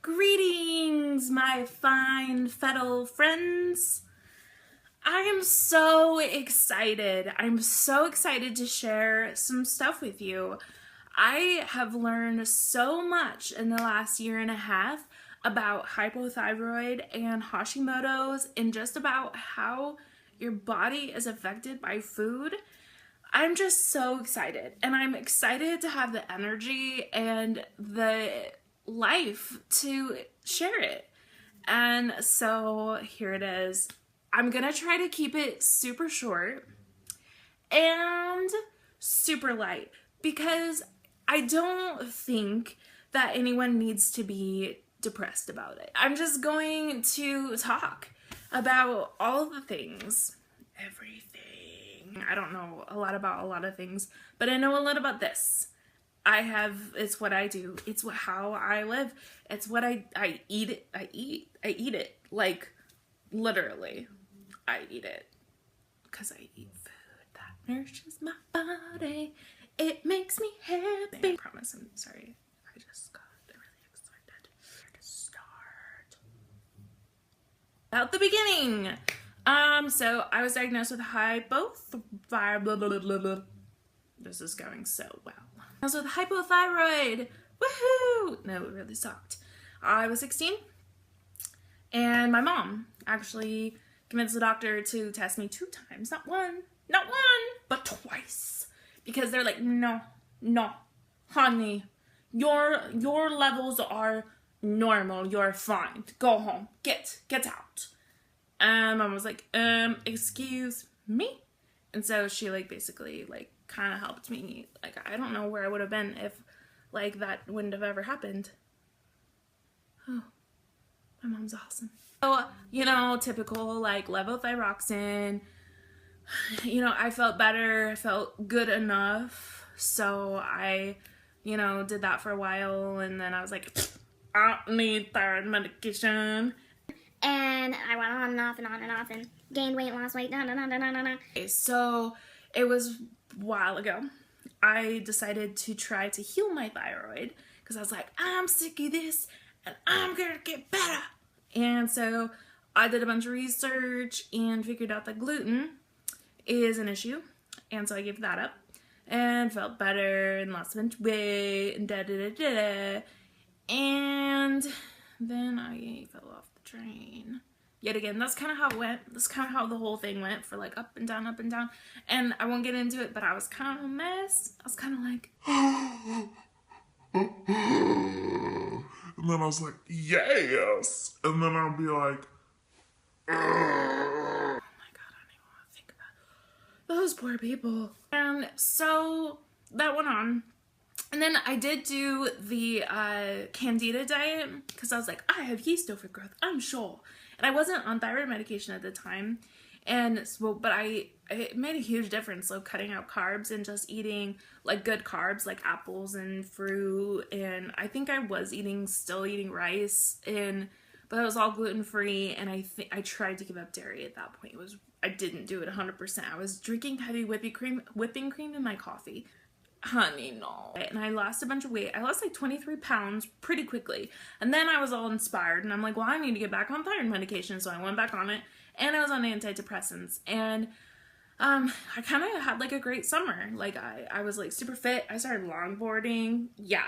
Greetings, my fine fellow friends. I am so excited. I'm so excited to share some stuff with you. I have learned so much in the last year and a half about hypothyroid and Hashimoto's and just about how your body is affected by food. I'm just so excited, and I'm excited to have the energy and the life to share it. And so here it is. I'm gonna try to keep it super short and super light because I don't think that anyone needs to be depressed about it. I'm just going to talk about all the things, everything. I don't know a lot about a lot of things, but I know a lot about this. It's what I do. It's how I live. It's what I eat it. I eat it. Like, literally. I eat it. Because I eat food that nourishes my body. It makes me happy. I promise, I'm sorry. I just got really excited. Where to start? At the beginning. So I was diagnosed with hypothyroid. This is going so well. I was with hypothyroid. Woohoo! No, it really sucked. I was 16, and my mom actually convinced the doctor to test me 2 times. Not one, but twice. Because they're like, no, honey, your levels are normal. You're fine. Go home. Get out. And mom was like, excuse me? And so she basically kind of helped me. I don't know where I would have been if that wouldn't have ever happened. Oh, my mom's awesome. So, typical levothyroxine. I felt better. I felt good enough. So I, did that for a while, and then I was like, I don't need thyroid medication. And I went on and off and on and off and gained weight, lost weight, Okay, so it was a while ago. I decided to try to heal my thyroid because I was like, I'm sick of this and I'm gonna get better. And so I did a bunch of research and figured out that gluten is an issue. And so I gave that up and felt better and lost a bunch of weight and And then I fell off the train. Yet again, that's kind of how it went. That's kind of how the whole thing went for up and down, up and down. And I won't get into it, but I was kind of a mess. I was kind of like, and then I was like, yes. And then I'll be like, oh my God, I don't even want to think about those poor people. And so that went on. And then I did do the Candida diet because I was like, I have yeast overgrowth, I'm sure. And I wasn't on thyroid medication at the time. And so, but it made a huge difference, cutting out carbs and just eating good carbs like apples and fruit. And I think I was still eating rice, but it was all gluten-free. And I tried to give up dairy at that point. I didn't do it 100%. I was drinking heavy whipping cream in my coffee. Honey, no. And I lost a bunch of weight. I lost 23 pounds pretty quickly. And then I was all inspired and I'm like, well, I need to get back on thyroid medication. So I went back on it and I was on antidepressants. And I kind of had a great summer. I was super fit. I started longboarding. Yeah,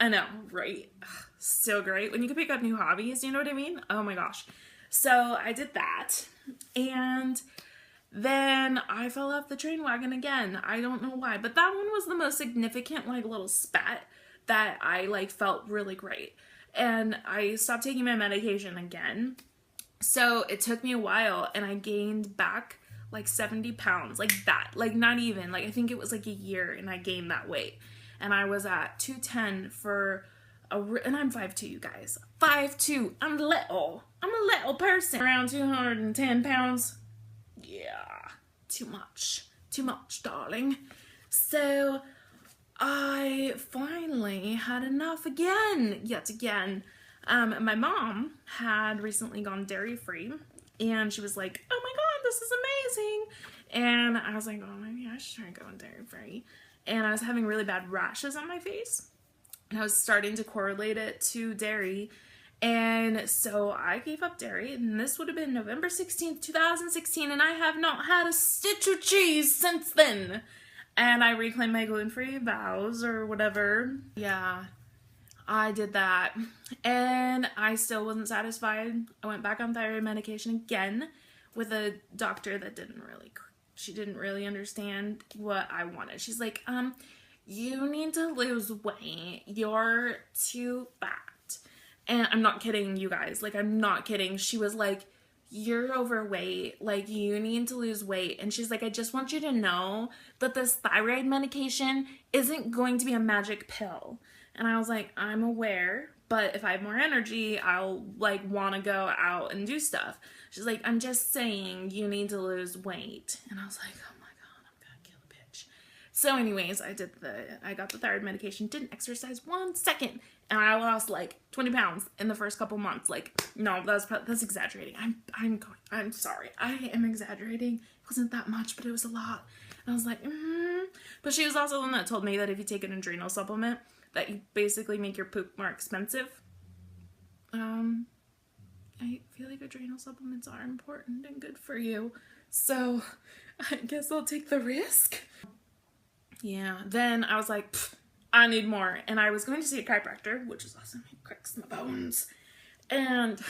I know, right? Ugh, so great. When you can pick up new hobbies, you know what I mean? Oh my gosh. So I did that. And then I fell off the train wagon again. I don't know why, but that one was the most significant little spat that I felt really great. And I stopped taking my medication again. So it took me a while and I gained back 70 pounds, that, not even, I think it was a year and I gained that weight. And I was at 210 for and I'm 5'2", you guys. 5'2", I'm a little person. Around 210 pounds. Yeah, too much, darling. So I finally had enough yet again. My mom had recently gone dairy-free, and she was like, oh my God, this is amazing. And I was like, oh, maybe I should try going dairy-free. And I was having really bad rashes on my face, and I was starting to correlate it to dairy. And so I gave up dairy, and this would have been November 16th, 2016, and I have not had a stitch of cheese since then. And I reclaimed my gluten-free vows or whatever. Yeah, I did that. And I still wasn't satisfied. I went back on thyroid medication again with a doctor that she didn't really understand what I wanted. She's like, you need to lose weight. You're too fat. And I'm not kidding, you guys. Like, I'm not kidding. She was like, you're overweight. Like, you need to lose weight. And she's like, I just want you to know that this thyroid medication isn't going to be a magic pill. And I was like, I'm aware, but if I have more energy, I'll, like, want to go out and do stuff. She's like, I'm just saying you need to lose weight. And I was like, oh my God, I'm gonna kill a bitch. So anyways, I got the thyroid medication, didn't exercise 1 second, and I lost like 20 pounds in the first couple months. Like, no, that's exaggerating. I'm sorry. I am exaggerating. It wasn't that much, but it was a lot. And I was like, But she was also the one that told me that if you take an adrenal supplement, that you basically make your poop more expensive. I feel like adrenal supplements are important and good for you. So I guess I'll take the risk. Yeah, then I was like, I need more. And I was going to see a chiropractor, which is awesome. It cracks my bones. And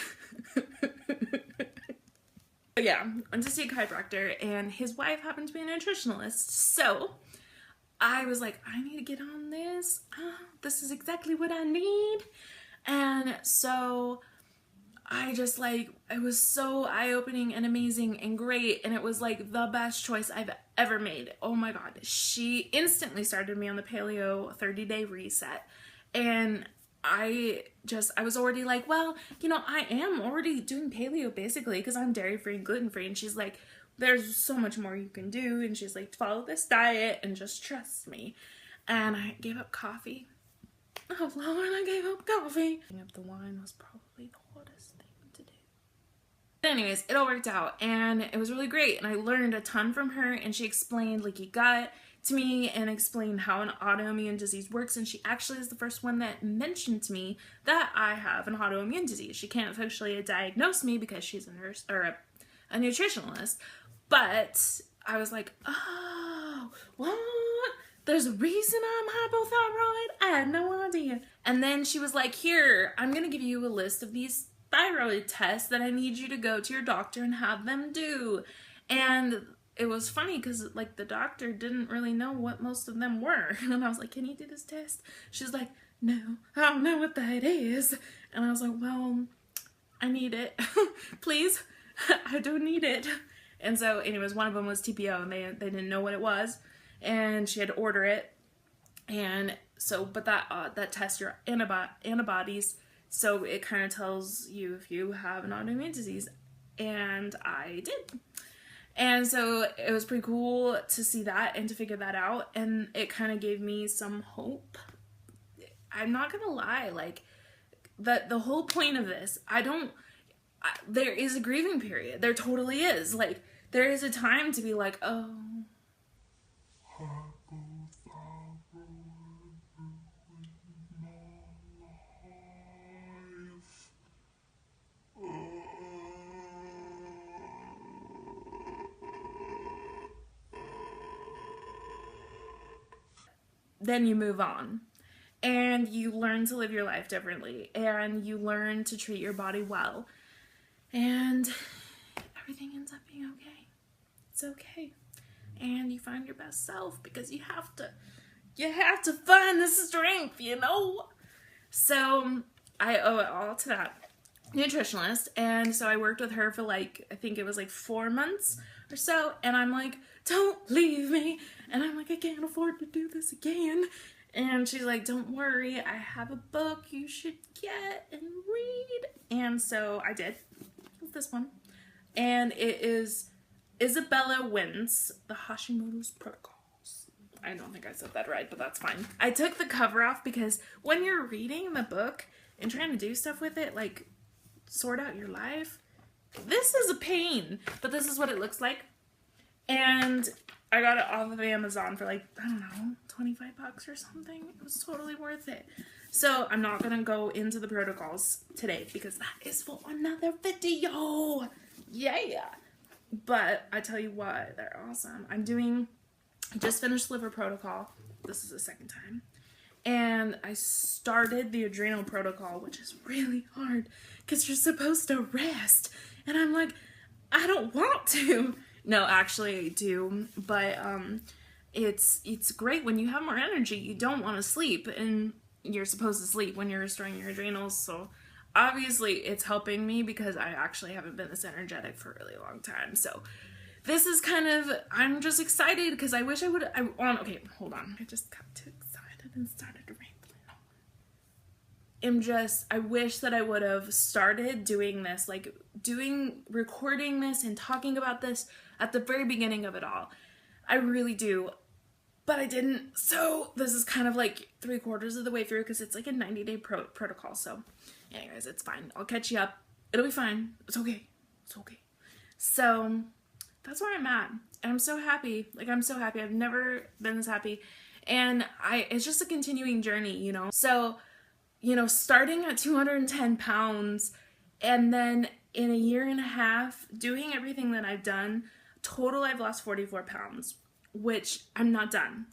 yeah, I went to see a chiropractor, and his wife happened to be a nutritionalist. So I was like, I need to get on this. This is exactly what I need. And so I just like, it was so eye-opening and amazing and great, and it was like the best choice I've ever made. Oh my God. She instantly started me on the paleo 30-day reset, and I was already like, well, you know, I am already doing paleo basically because I'm dairy-free and gluten-free, and she's like, there's so much more you can do, and she's like, follow this diet and just trust me. And I gave up coffee. Oh Lord, I gave up coffee. Giving up the wine was probably the hardest thing to do. But anyways, it all worked out, and it was really great, and I learned a ton from her, and she explained leaky gut to me and explained how an autoimmune disease works, and she actually is the first one that mentioned to me that I have an autoimmune disease. She can't officially diagnose me because she's a nurse or a nutritionalist, but I was like, oh, what? There's a reason I'm hypothyroid? I had no idea. And then she was like, here, I'm going to give you a list of these thyroid tests that I need you to go to your doctor and have them do. And it was funny because, like, the doctor didn't really know what most of them were. And I was like, can you do this test? She's like, no, I don't know what that is. And I was like, well, I need it. Please, I don't need it. And so, anyways, one of them was TPO, and they didn't know what it was. And she had to order it, and so, but that tests your antibodies, so it kind of tells you if you have an autoimmune disease, and I did. And so it was pretty cool to see that and to figure that out, and it kind of gave me some hope. I'm not gonna lie, like, the whole point of this, there is a grieving period. There totally is. Like, there is a time to be like, oh, then you move on, and you learn to live your life differently, and you learn to treat your body well, and everything ends up being okay. It's okay. And you find your best self, because you have to find the strength, you know? So I owe it all to that nutritionalist, and so I worked with her for like, I think it was like 4 months or so, and I'm like, don't leave me, and I'm like, I can't afford to do this again, and she's like, don't worry, I have a book you should get and read, and so I did. It's this one, and it is Isabella Wins, the Hashimoto's Protocols. I don't think I said that right, but that's fine. I took the cover off because when you're reading the book and trying to do stuff with it, like sort out your life, this is a pain, but this is what it looks like. And I got it off of Amazon for like, I don't know, 25 bucks or something. It was totally worth it. So I'm not gonna go into the protocols today because that is for another video. Yeah. But I tell you what, they're awesome. I just finished liver protocol. This is the second time. And I started the adrenal protocol, which is really hard because you're supposed to rest. And I'm like, I don't want to. No, actually I do. But it's great when you have more energy. You don't want to sleep, and you're supposed to sleep when you're restoring your adrenals. So obviously it's helping me because I actually haven't been this energetic for a really long time. So this is kind of, I'm just excited because I wish I would, okay, hold on. I just got too excited and started rambling. I wish that I would have started doing this, like recording this and talking about this at the very beginning of it all. I really do. But I didn't. So this is kind of like 3/4 of the way through because it's like a 90-day protocol. So anyways, it's fine. I'll catch you up. It'll be fine. It's okay. It's okay. So that's where I'm at. And I'm so happy. Like, I'm so happy. I've never been this happy. And it's just a continuing journey, you know? So, you know, starting at 210 pounds and then in a year and a half doing everything that I've done, total I've lost 44 pounds, which I'm not done.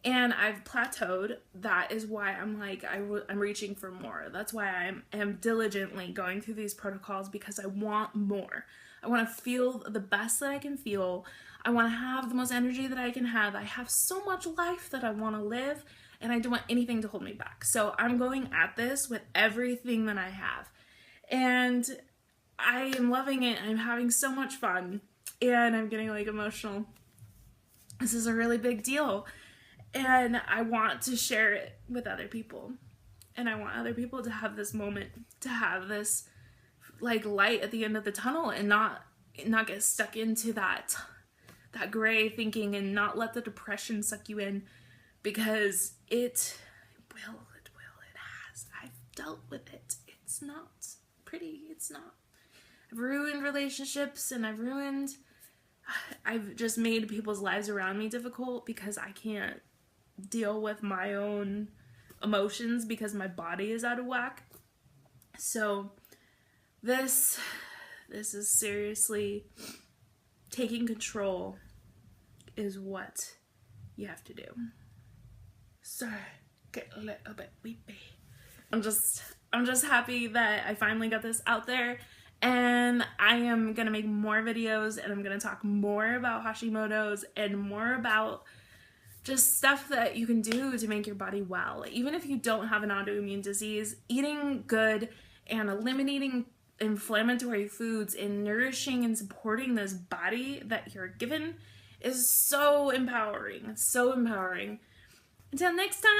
And I've plateaued. That is why I'm like, I'm reaching for more. That's why I am diligently going through these protocols because I want more. I want to feel the best that I can feel. I want to have the most energy that I can have. I have so much life that I want to live, and I don't want anything to hold me back. So I'm going at this with everything that I have. And I am loving it. I'm having so much fun. And I'm getting like emotional. This is a really big deal. And I want to share it with other people. And I want other people to have this moment, to have this like light at the end of the tunnel and not get stuck into that gray thinking and not let the depression suck you in, because it has. I've dealt with it. It's not pretty. It's not. I've ruined relationships and I've just made people's lives around me difficult because I can't deal with my own emotions because my body is out of whack. So this is seriously taking control is what you have to do. So get a little bit weepy. I'm just happy that I finally got this out there, and I am gonna make more videos, and I'm gonna talk more about Hashimoto's and more about just stuff that you can do to make your body well. Even if you don't have an autoimmune disease, eating good and eliminating inflammatory foods and nourishing and supporting this body that you're given is so empowering. It's so empowering. Until next time,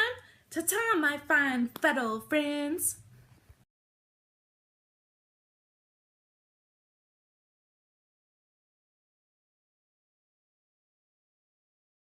ta-ta, my fine fellow friends.